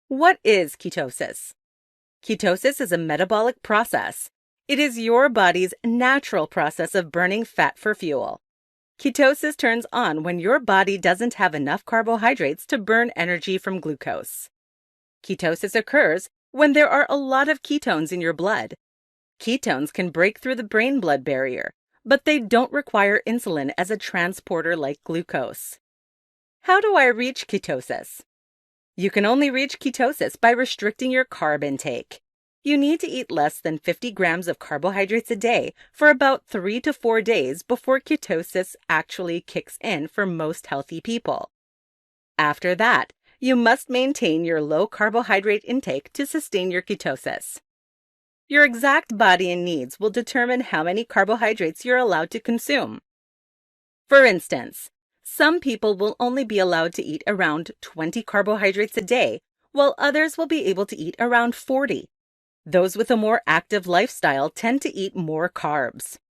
What is ketosis? Ketosis is a metabolic process. It is your body's natural process of burning fat for fuel. Ketosis turns on when your body doesn't have enough carbohydrates to burn energy from glucose. Ketosis occurs when there are a lot of ketones in your blood. Ketones can break through the brain-blood barrier, but they don't require insulin as a transporter like glucose. How do I reach ketosis? You can only reach ketosis by restricting your carb intake. You need to eat less than 50 grams of carbohydrates a day for about 3 to 4 days before ketosis actually kicks in for most healthy people. After that, you must maintain your low carbohydrate intake to sustain your ketosis. Your exact body and needs will determine how many carbohydrates you're allowed to consume. For instance, some people will only be allowed to eat around 20 carbohydrates a day, while others will be able to eat around 40. Those with a more active lifestyle tend to eat more carbs.